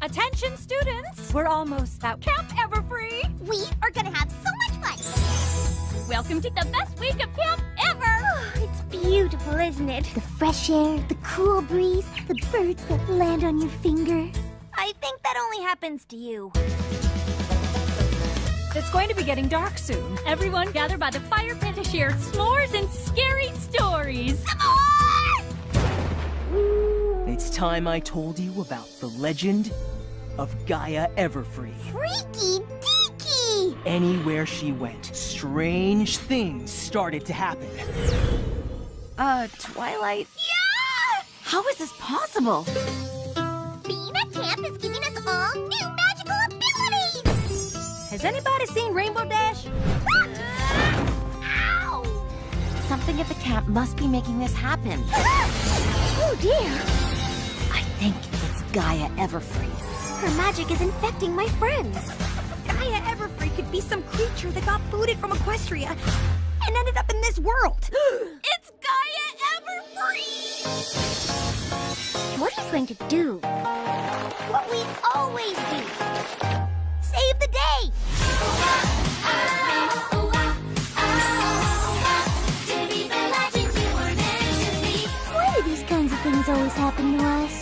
Attention students, we're almost at Camp Everfree. We are gonna have so much fun! Welcome to the best week of camp ever! It's beautiful, isn't it? The fresh air, the cool breeze, the birds that land on your finger. I think that only happens to you. It's going to be getting dark soon. Everyone gather by the fire pit to share s'mores and scary stories. It's time I told you about the legend of Gaia Everfree. Freaky deaky! Anywhere she went, strange things started to happen. Twilight? Yeah! How is this possible? Being at camp is giving us all new magical abilities! Has anybody seen Rainbow Dash? Ow! Something at the camp must be making this happen. Oh dear! I think it's Gaia Everfree. Her magic is infecting my friends. Gaia Everfree could be some creature that got booted from Equestria and ended up in this world. It's Gaia Everfree! What are you going to do? What we always do. Save the day! Why do these kinds of things always happen to us?